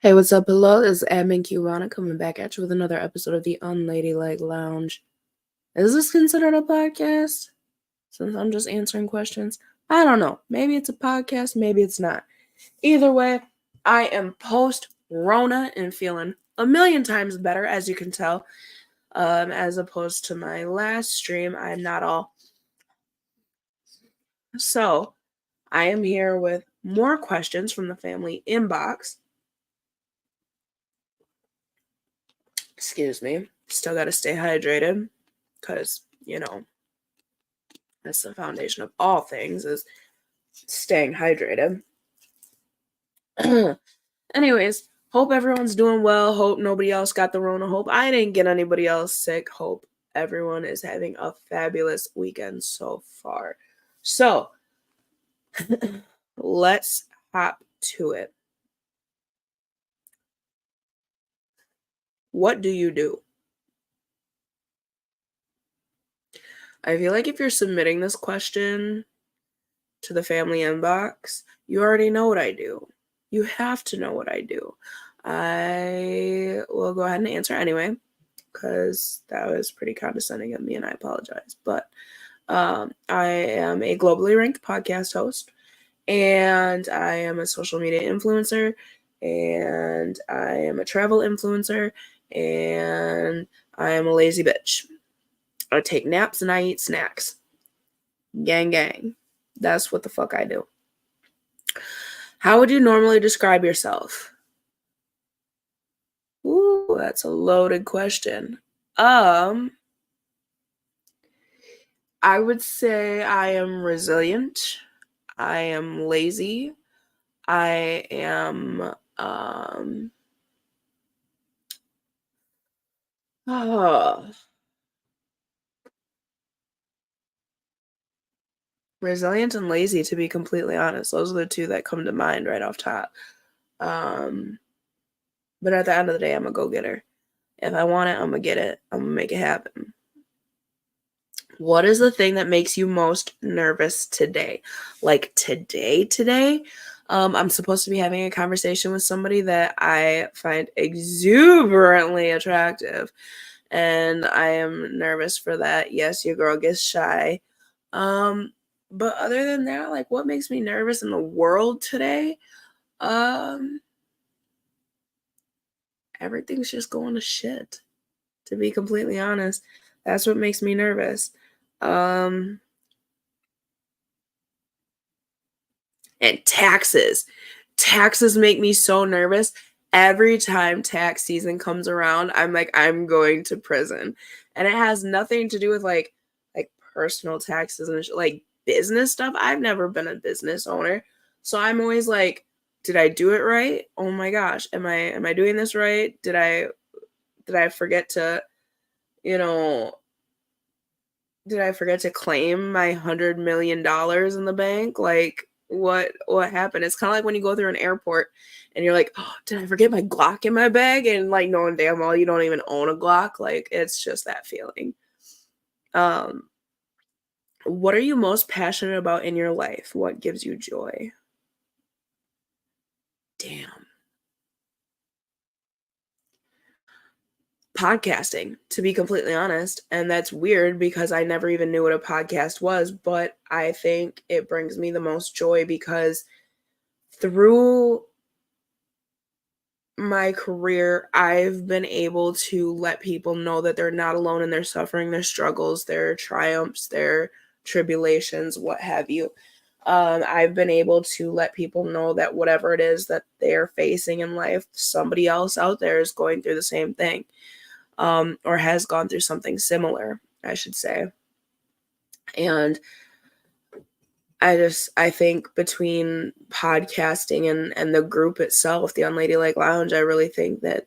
Hey, what's up? Hello, this is admin Rona coming back at you with another episode of the Unladylike Lounge. Is this considered a podcast? Since I'm just answering questions? I don't know. Maybe it's a podcast, maybe it's not. Either way, I am post-Rona and feeling a million times better, as you can tell. As opposed to my last stream, I'm not all. So, I am here with more questions from the family inbox. Excuse me. Still got to stay hydrated because, that's the foundation of all things, is staying hydrated. Anyways, hope everyone's doing well. Hope nobody else got the Rona. Hope I didn't get anybody else sick. Hope everyone is having a fabulous weekend so far. So, let's hop to it. What do you do? I feel like if you're submitting this question to the family inbox, you already know what I do. You have to know what I do. I will go ahead and answer anyway, because that was pretty condescending of me, and I apologize. But I am a globally ranked podcast host, and I am a social media influencer, and I am a travel influencer, and I am a lazy bitch. I take naps and I eat snacks. Gang, gang. That's what the fuck I do. How would you normally describe yourself? Ooh, that's a loaded question. I would say I am resilient. I am lazy. I am resilient and lazy, to be completely honest. Those are the two that come to mind right off top. But at the end of the day, I'm a go-getter. If I want it, I'm gonna get it. I'm gonna make it happen. What is the thing that makes you most nervous today? Like today? I'm supposed to be having a conversation with somebody that I find exuberantly attractive, and I am nervous for that. Yes, your girl gets shy. But other than that, like, what makes me nervous in the world today? Everything's just going to shit, to be completely honest. That's what makes me nervous. And taxes. Taxes make me so nervous. Every time tax season comes around, I'm like, I'm going to prison. And it has nothing to do with like personal taxes and like business stuff. I've never been a business owner. So I'm always like, did I do it right? Oh my gosh, am I doing this right? Did I forget to, did I forget to claim my $100 million in the bank? Like, what happened? It's kind of like when you go through an airport and you're like, oh, did I forget my Glock in my bag? And like, knowing damn well you don't even own a Glock. Like, it's just that feeling. What are you most passionate about in your life? What gives you joy? Damn. Podcasting, to be completely honest. And that's weird because I never even knew what a podcast was, but I think it brings me the most joy because through my career, I've been able to let people know that they're not alone in their suffering, their struggles, their triumphs, their tribulations, what have you. I've been able to let people know that whatever it is that they're facing in life, somebody else out there is going through the same thing, or has gone through something similar, I should say. And I think between podcasting and the group itself, the Unladylike Lounge, I really think that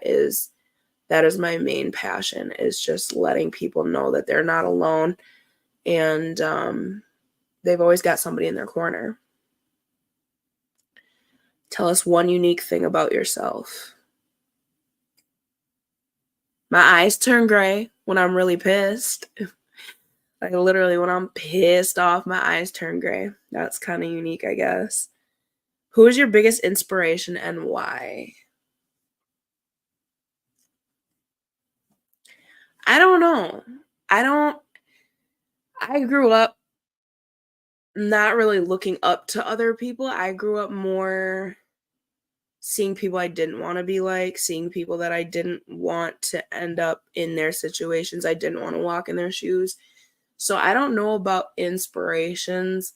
is my main passion, is just letting people know that they're not alone, and they've always got somebody in their corner. Tell us one unique thing about yourself. My eyes turn gray when I'm really pissed. Like, literally, when I'm pissed off, my eyes turn gray. That's kind of unique, I guess. Who is your biggest inspiration and why? I don't know. I don't I grew up not really looking up to other people. I grew up more seeing people I didn't wanna be like, seeing people that I didn't want to end up in their situations. I didn't wanna walk in their shoes. So I don't know about inspirations,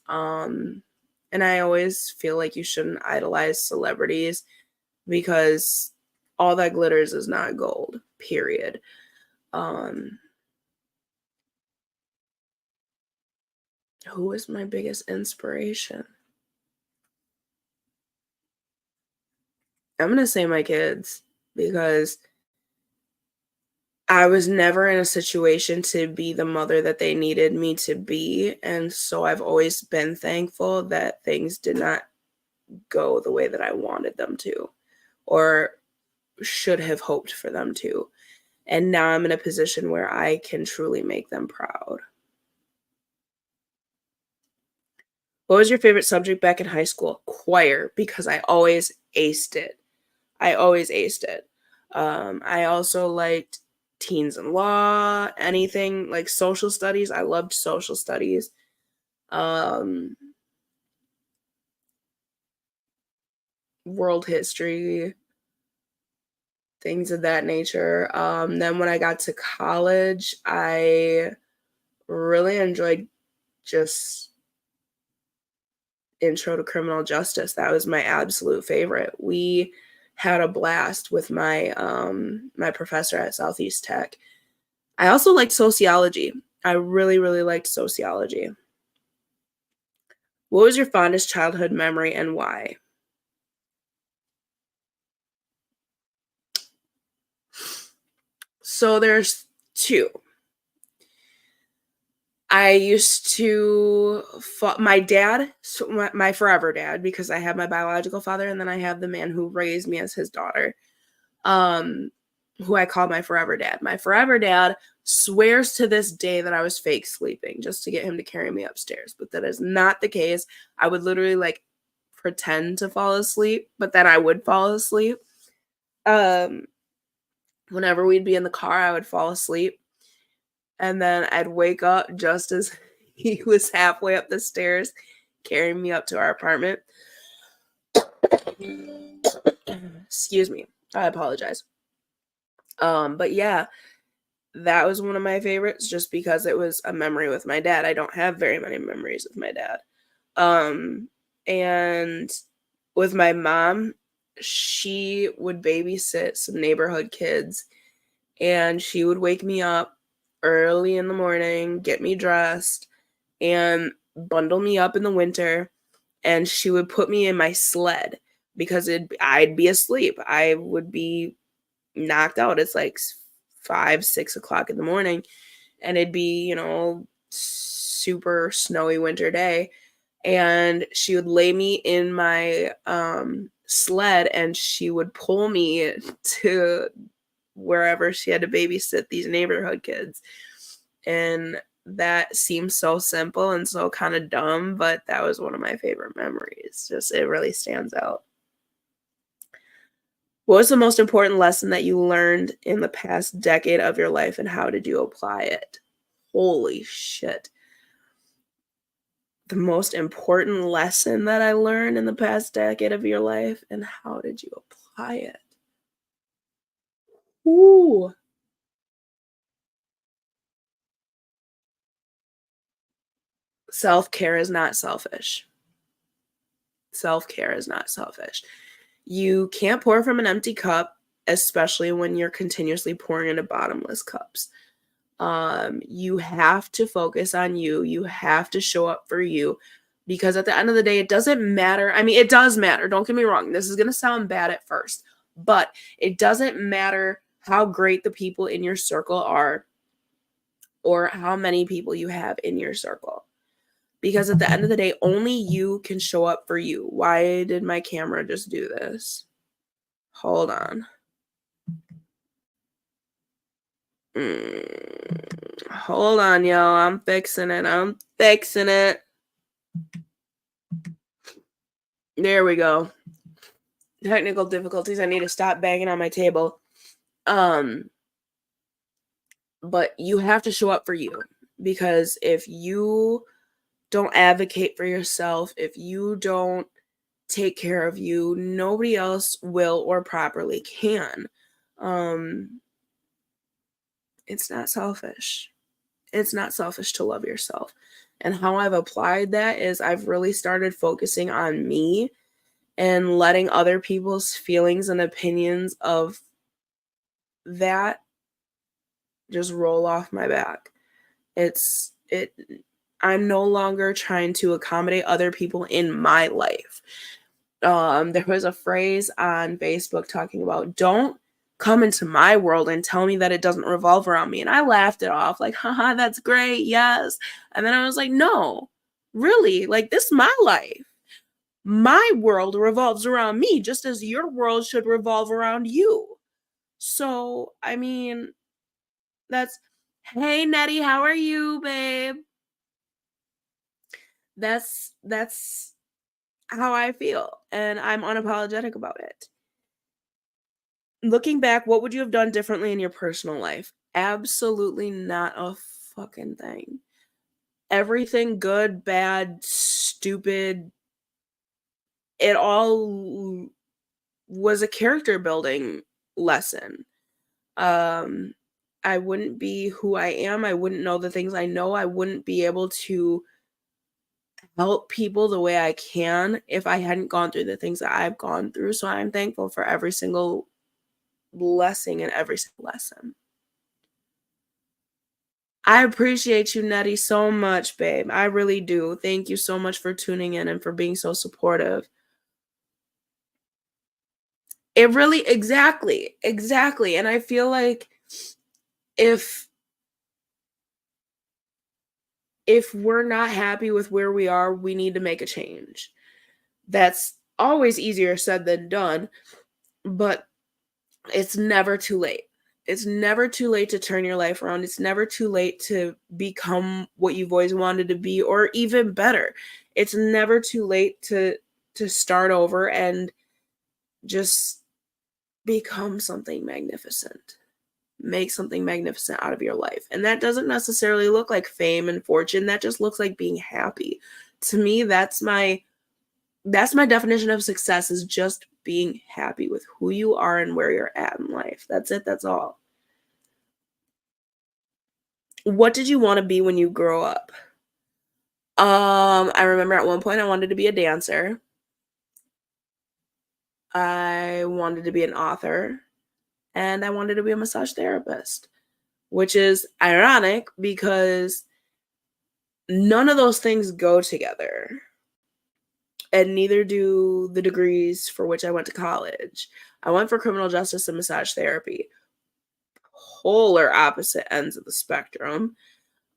and I always feel like you shouldn't idolize celebrities because all that glitters is not gold, period. Um, who is my biggest inspiration? I'm gonna say my kids because I was never in a situation to be the mother that they needed me to be, and so I've always been thankful that things did not go the way that I wanted them to or should have hoped for them to. And now I'm in a position where I can truly make them proud. What was your favorite subject back in high school? Choir, because I always aced it. I always aced it. I also liked teens and law, anything like social studies. I loved social studies. Um, world history, things of that nature. Then when I got to college, I really enjoyed just intro to criminal justice. That was my absolute favorite. We had a blast with my professor at Southeast Tech. I also liked sociology. I really, really liked sociology. What was your fondest childhood memory and why? So there's two. I used to my dad, so my forever dad, because I have my biological father and then I have the man who raised me as his daughter. um, who I call my forever dad. My forever dad swears to this day that I was fake sleeping just to get him to carry me upstairs, but that is not the case. I would literally like pretend to fall asleep, but then I would fall asleep. Um, whenever we'd be in the car, I would fall asleep, and then I'd wake up just as he was halfway up the stairs carrying me up to our apartment. Excuse me. I apologize. But yeah, that was one of my favorites just because it was a memory with my dad. I don't have very many memories with my dad. Um, and with my mom, she would babysit some neighborhood kids and she would wake me up early in the morning, get me dressed, and bundle me up in the winter. And she would put me in my sled because I'd be asleep. I would be knocked out. It's like 5, 6 o'clock in the morning, and it'd be, super snowy winter day. And she would lay me in my sled and she would pull me to wherever she had to babysit these neighborhood kids. And that seems so simple and so kind of dumb, but that was one of my favorite memories. Just it really stands out. What was the most important lesson that you learned in the past decade of your life and how did you apply it? Holy shit. The most important lesson that I learned in the past decade of your life and how did you apply it? Ooh. Self-care is not selfish. Self-care is not selfish. You can't pour from an empty cup, especially when you're continuously pouring into bottomless cups. You have to focus on you. You have to show up for you because at the end of the day, it doesn't matter. I mean, it does matter. Don't get me wrong. This is going to sound bad at first, but it doesn't matter how great the people in your circle are or how many people you have in your circle. Because at the end of the day, only you can show up for you. Why did my camera just do this? Hold on. Hold on, y'all. I'm fixing it. I'm fixing it. There we go. Technical difficulties. I need to stop banging on my table. Um, But you have to show up for you, because if you don't advocate for yourself, if you don't take care of you, nobody else will or properly can. It's not selfish. It's not selfish to love yourself. And how I've applied that is I've really started focusing on me and letting other people's feelings and opinions of that just roll off my back. I'm no longer trying to accommodate other people in my life. There was a phrase on Facebook talking about, don't come into my world and tell me that it doesn't revolve around me. And I laughed it off like, haha, that's great. Yes. And then I was like, no, really, like, this is my life. My world revolves around me, just as your world should revolve around you. So, I mean, hey Nettie, how are you, babe? That's how I feel, and I'm unapologetic about it. Looking back, what would you have done differently in your personal life? Absolutely not a fucking thing. Everything good, bad, stupid, it all was a character building lesson. I wouldn't be who I am. I wouldn't know the things I know. I wouldn't be able to help people the way I can if I hadn't gone through the things that I've gone through. So I'm thankful for every single blessing and every single lesson. I appreciate you, Nettie, so much, babe. I really do. Thank you so much for tuning in and for being so supportive. It really, exactly. And I feel like if we're not happy with where we are, we need to make a change. That's always easier said than done, but it's never too late. It's never too late to turn your life around. It's never too late to become what you've always wanted to be, or even better. It's never too late to start over and just become something magnificent. Make something magnificent out of your life. And that doesn't necessarily look like fame and fortune. That just looks like being happy. To me, that's my definition of success, is just being happy with who you are and where you're at in life. That's it. That's all. What did you want to be when you grow up? I remember at one point I wanted to be a dancer. I wanted to be an author, and I wanted to be a massage therapist, which is ironic because none of those things go together. And neither do the degrees for which I went to college. I went for criminal justice and massage therapy. Polar opposite ends of the spectrum.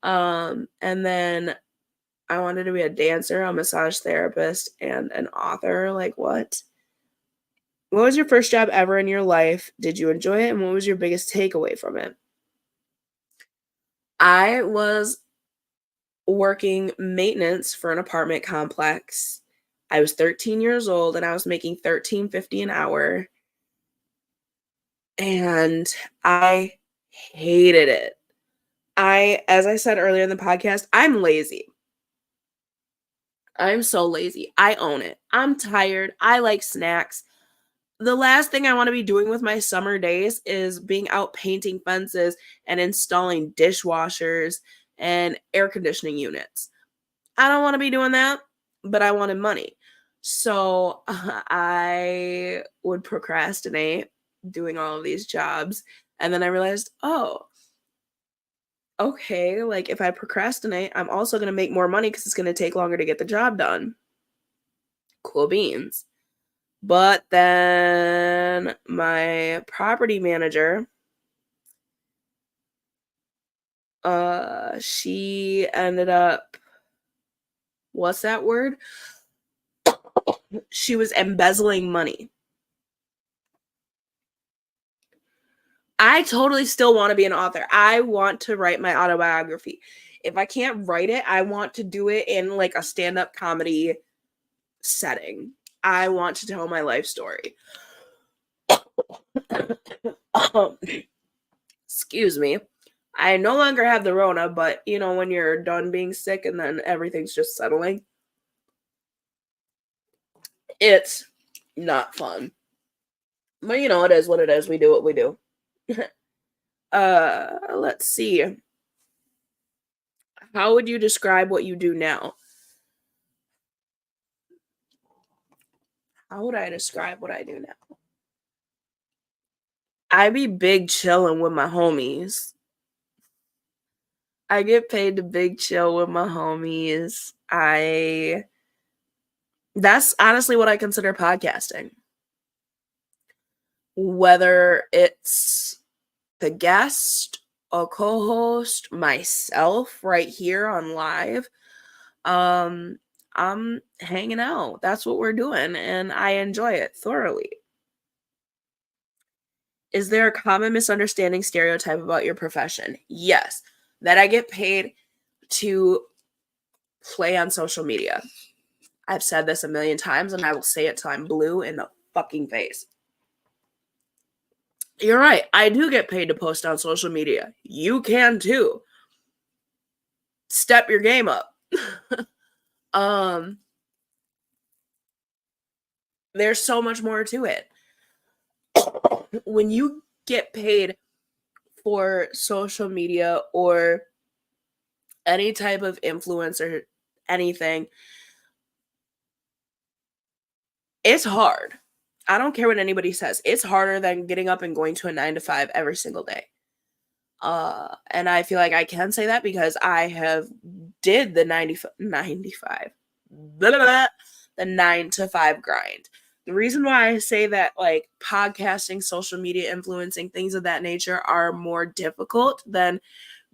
And then I wanted to be a dancer, a massage therapist, and an author. Like, what? What was your first job ever in your life? Did you enjoy it? And what was your biggest takeaway from it? I was working maintenance for an apartment complex. I was 13 years old and I was making $13.50 an hour. And I hated it. As I said earlier in the podcast, I'm lazy. I'm so lazy. I own it. I'm tired. I like snacks. The last thing I want to be doing with my summer days is being out painting fences and installing dishwashers and air conditioning units. I don't want to be doing that, but I wanted money. So I would procrastinate doing all of these jobs. And then I realized, oh, okay, like if I procrastinate, I'm also going to make more money because it's going to take longer to get the job done. Cool beans. But then my property manager, she ended up, what's that word? She was embezzling money. I totally still want to be an author. I want to write my autobiography. If I can't write it, I want to do it in like a stand-up comedy setting. I want to tell my life story. Excuse me. I no longer have the Rona, but you know, when you're done being sick and then everything's just settling, it's not fun. But you know, it is what it is. We do what we do. Let's see. How would you describe what you do now? How would I describe what I do now? I be big chilling with my homies. I get paid to big chill with my homies. I That's honestly what I consider podcasting. Whether it's the guest, a co-host, myself right here on live, um I'm hanging out. That's what we're doing and I enjoy it thoroughly. Is there a common misunderstanding stereotype about your profession? Yes, that I get paid to play on social media. I've said this a million times and I will say it till I'm blue in the fucking face. You're right. I do get paid to post on social media. You can too. Step your game up. um there's so much more to it. When you get paid for social media or any type of influencer, anything, it's hard. I don't care what anybody says. It's harder than getting up and going to a 9 to 5 every single day. And I feel like I can say that because I have did the 95 blah, blah, blah, the 9 to 5 grind. The reason why I say that like podcasting, social media influencing, things of that nature are more difficult than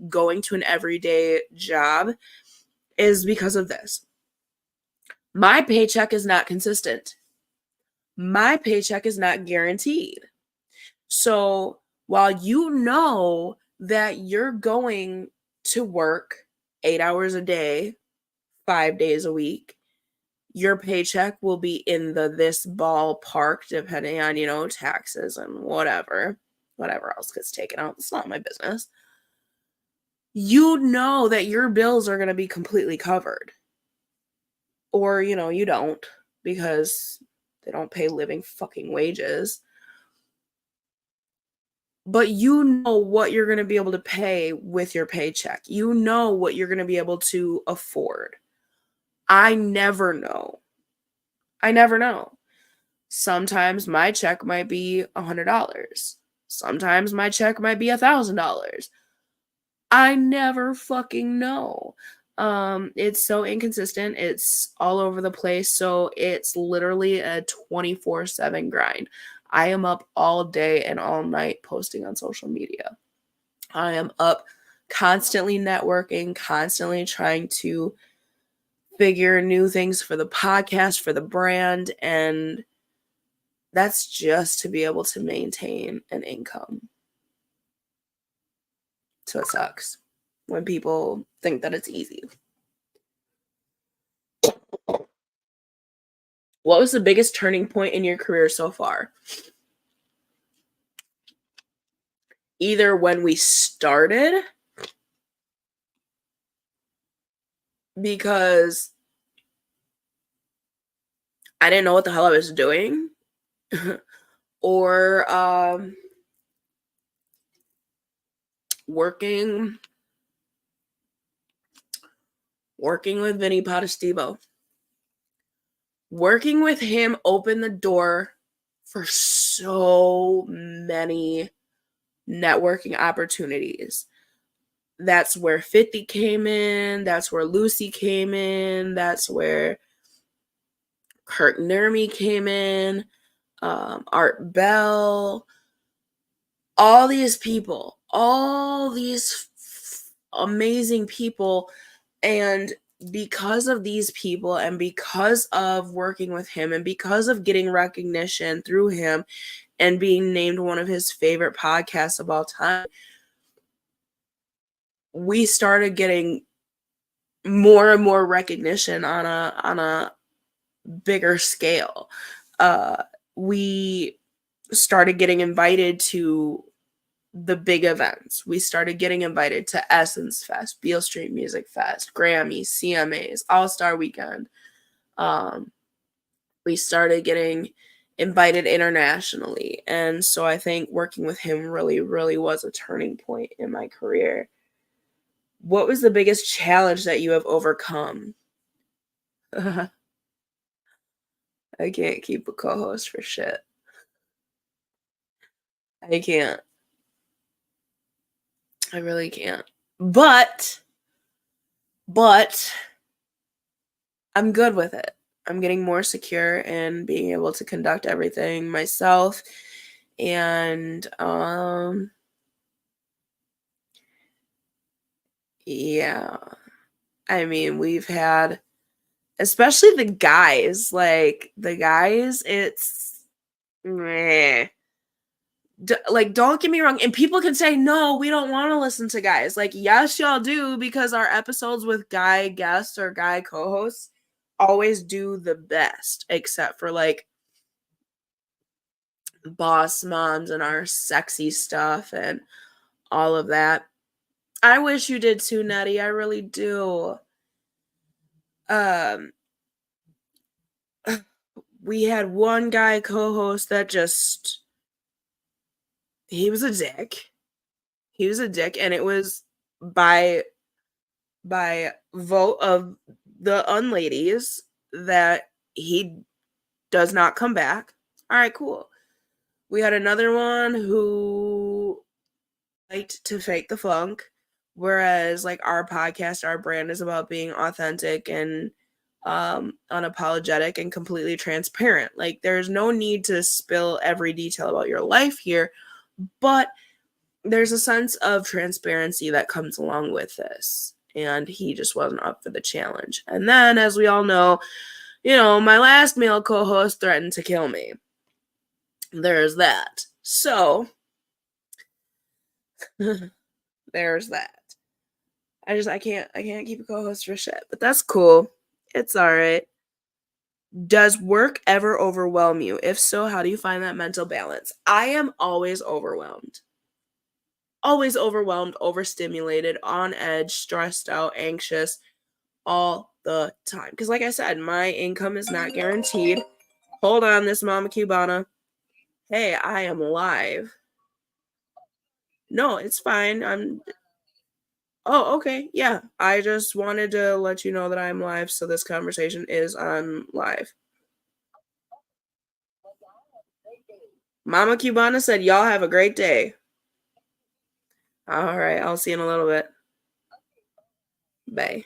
going to an everyday job is because of this. My paycheck is not consistent. My paycheck is not guaranteed. So while you know that you're going to work 8 hours a day, 5 days a week, your paycheck will be in this ballpark depending on, taxes and whatever else gets taken out. It's not my business. You know that your bills are going to be completely covered. Or, you don't because they don't pay living fucking wages. But you know what you're going to be able to pay with your paycheck. You know what you're going to be able to afford. I never know. I never know. Sometimes my check might be $100. Sometimes my check might be $1,000. I never fucking know. It's so inconsistent. It's all over the place. So it's literally a 24/7 grind. I am up all day and all night posting on social media. I am up constantly networking, constantly trying to figure new things for the podcast, for the brand, and that's just to be able to maintain an income. So it sucks when people think that it's easy. What was the biggest turning point in your career so far? Either when we started, because I didn't know what the hell I was doing, or working with Vinny Potestivo. Working with him opened the door for so many networking opportunities. That's where 50 came in. That's where Lucy came in. That's where Kurt Nermy came in. Art Bell. All these people. All these amazing people. And because of these people and because of working with him and because of getting recognition through him and being named one of his favorite podcasts of all time, we started getting more and more recognition on a bigger scale. We started getting invited to the big events. We started getting invited to Essence Fest, Beale Street Music Fest, Grammys, CMAs, All Star Weekend. We started getting invited internationally. And so I think working with him really, really was a turning point in my career. What was the biggest challenge that you have overcome? I can't keep a co-host for shit. I can't. I really can't. But I'm good with it. I'm getting more secure in being able to conduct everything myself. And yeah. I mean, we've had, especially the guys, like the guys, it's meh. Like, don't get me wrong, and people can say no, we don't want to listen to guys. Like, yes, y'all do, because our episodes with guy guests or guy co-hosts always do the best, except for like boss moms and our sexy stuff and all of that. I wish you did too, Nettie. I really do. Um we had one guy co-host that just, he was a dick. He was a dick, and it was by vote of the unladies that he does not come back. All right, cool. We had another one who liked to fake the funk, whereas like our podcast, our brand is about being authentic and unapologetic and completely transparent. Like, there's no need to spill every detail about your life here, but there's a sense of transparency that comes along with this. And he just wasn't up for the challenge. And then, as we all know, my last male co-host threatened to kill me. There's that. So, there's that. I can't keep a co-host for shit, but that's cool. It's all right. Does work ever overwhelm you? If so, how do you find that mental balance? I am always overwhelmed. Always overwhelmed, overstimulated, on edge, stressed out, anxious, all the time. Because, like I said, my income is not guaranteed. Hold on, this Mama Cubana. Hey, I am live. No, it's fine. Oh, okay. Yeah. I just wanted to let you know that I'm live. So this conversation is on live. Mama Cubana said, y'all have a great day. All right. I'll see you in a little bit. Bye.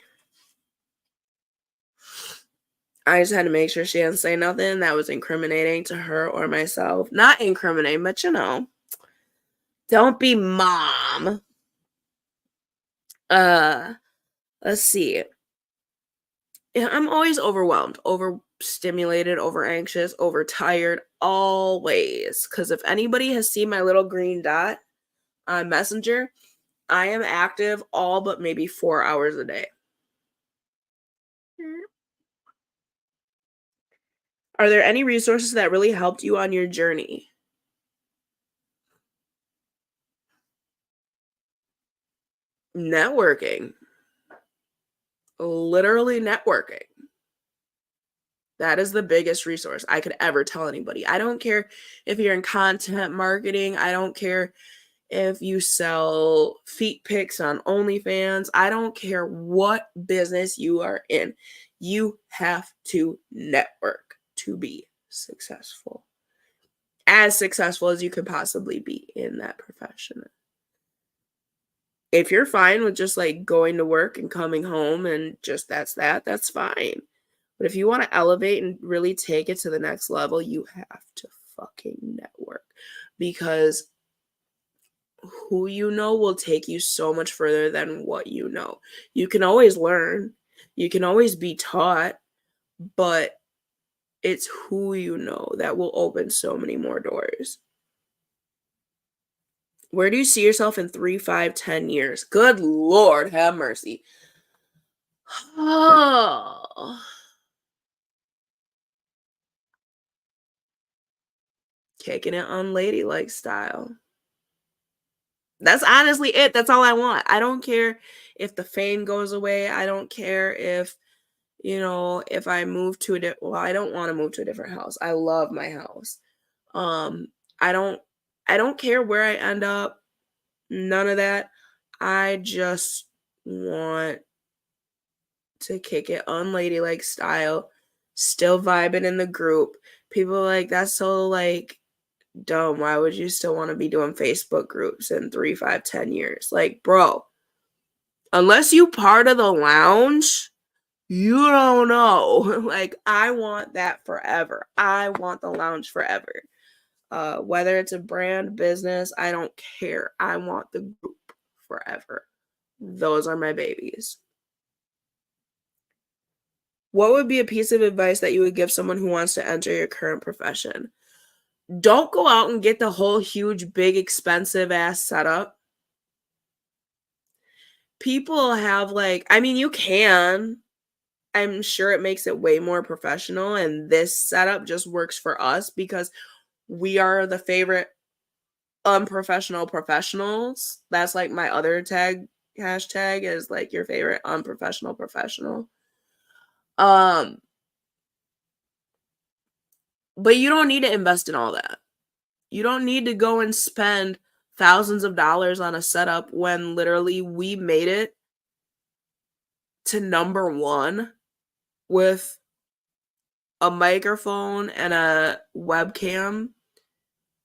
I just had to make sure she didn't say nothing that was incriminating to her or myself. Not incriminating, but don't be mom. Let's see. Yeah, I'm always overwhelmed, overstimulated, over anxious, overtired, always. Because if anybody has seen my little green dot on Messenger, I am active all but maybe 4 hours a day. Are there any resources that really helped you on your journey? Networking. Literally networking. That is the biggest resource I could ever tell anybody. I don't care if you're in content marketing. I don't care if you sell feet pics on OnlyFans. I don't care what business you are in. You have to network to be successful. As successful as you could possibly be in that profession. If you're fine with just like going to work and coming home and just that's fine. But if you want to elevate and really take it to the next level, you have to fucking network, because who you know will take you so much further than what you know. You can always learn, you can always be taught, but it's who you know that will open so many more doors. Where do you see yourself in 3, 5, 10 years? Good Lord, have mercy. Oh. Kicking it on ladylike style. That's honestly it. That's all I want. I don't care if the fame goes away. I don't care if, if I move to well, I don't want to move to a different house. I love my house. Um, I don't I don't care where I end up. None of that. I just want to kick it unladylike style, still vibing in the group. People are like, that's so like dumb. Why would you still want to be doing Facebook groups in 3, 5, 10 years? Like, bro, unless you part of the lounge, you don't know. Like, I want that forever. I want the lounge forever. Whether it's a brand, business, I don't care. I want the group forever. Those are my babies. What would be a piece of advice that you would give someone who wants to enter your current profession? Don't go out and get the whole huge, big, expensive ass setup. People have you can. I'm sure it makes it way more professional, and this setup just works for us because we are the favorite unprofessional professionals. That's like my other hashtag is like your favorite unprofessional professional. But you don't need to invest in all that. You don't need to go and spend thousands of dollars on a setup when literally we made it to number 1 with a microphone and a webcam,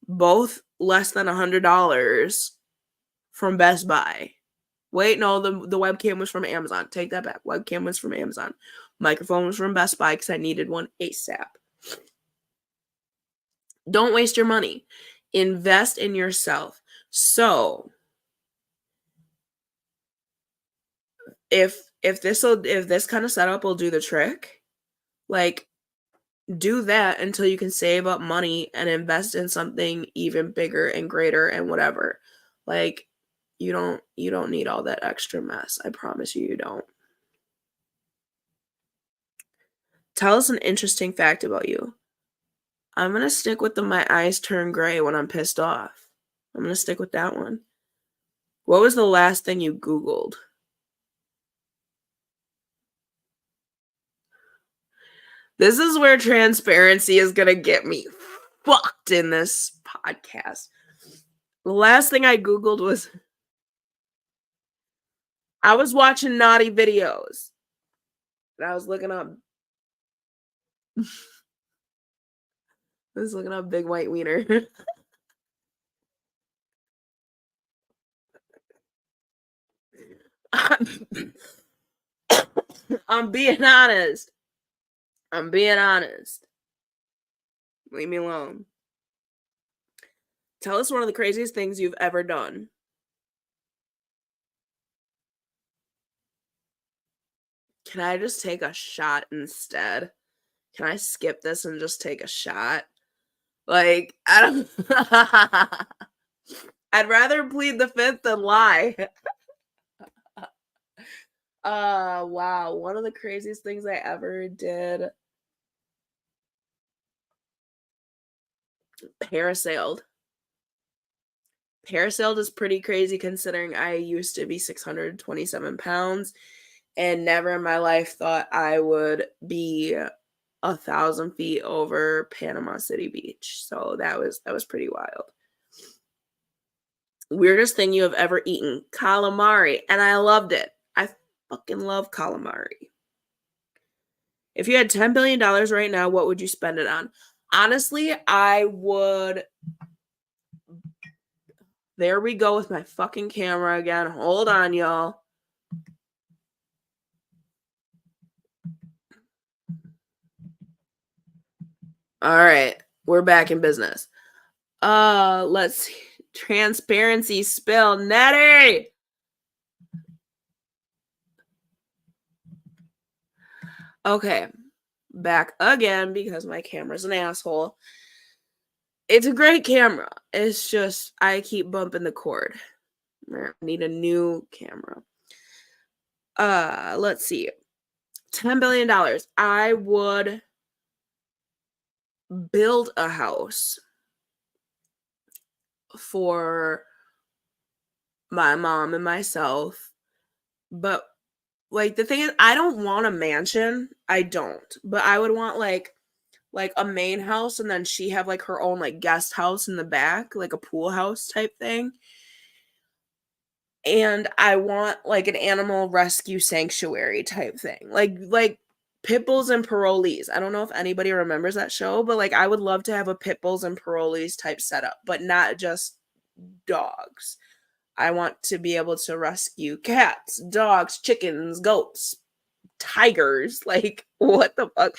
both less than $100 from Best Buy. Wait, no, the webcam was from Amazon. Take that back. Webcam was from Amazon. Microphone was from Best Buy because I needed one ASAP. Don't waste your money. Invest in yourself. So, if this kind of setup will do the trick, like, do that until you can save up money and invest in something even bigger and greater and whatever. Like, you don't need all that extra mess. I promise you don't. Tell us an interesting fact about you. I'm going to stick with my eyes turn gray when I'm pissed off. I'm going to stick with that one. What was the last thing you Googled? This is where transparency is going to get me fucked in this podcast. The last thing I Googled was I was watching naughty videos. And I was looking up big white wiener. I'm being honest. Leave me alone. Tell us one of the craziest things you've ever done. Can I just take a shot instead? Can I skip this and just take a shot? Like, I don't. I'd rather plead the fifth than lie. Wow. One of the craziest things I ever did. Parasailed. Parasailed is pretty crazy considering I used to be 627 pounds and never in my life thought I would be 1,000 feet over Panama City Beach. So that was pretty wild. Weirdest thing you have ever eaten? Calamari. And I loved it. I fucking love calamari. If you had $10 billion right now, what would you spend it on? Honestly, I would. There we go with my fucking camera again. Hold on, y'all. All right. We're back in business. Let's see. Transparency spill. Nettie! Okay. Back again because my camera's an asshole. It's a great camera. It's just I keep bumping the cord. I need a new camera. Let's see. $10 billion. I would build a house for my mom and myself. But like the thing is, I don't want a mansion. I don't. But I would want like a main house and then she have like her own like guest house in the back, like a pool house type thing. And I want like an animal rescue sanctuary type thing. Like Pit Bulls and Parolees. I don't know if anybody remembers that show, but like I would love to have a Pit Bulls and Parolees type setup, but not just dogs. I want to be able to rescue cats, dogs, chickens, goats, tigers. Like, what the fuck?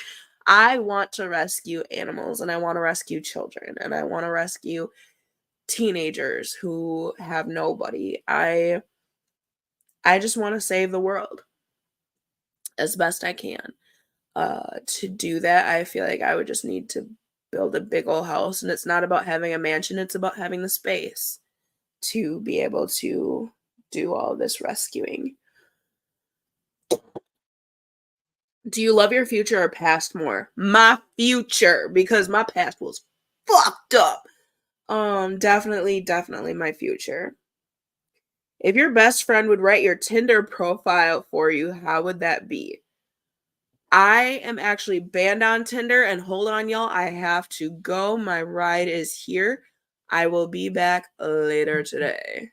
I want to rescue animals and I want to rescue children and I want to rescue teenagers who have nobody. I just want to save the world as best I can. To do that, I feel like I would just need to build a big old house, and it's not about having a mansion, it's about having the space to be able to do all this rescuing. Do you love your future or past more? My future, because my past was fucked up. Definitely my future. If your best friend would write your Tinder profile for you, how would that be? I am actually banned on Tinder, and hold on, y'all. I have to go. My ride is here. I will be back later today.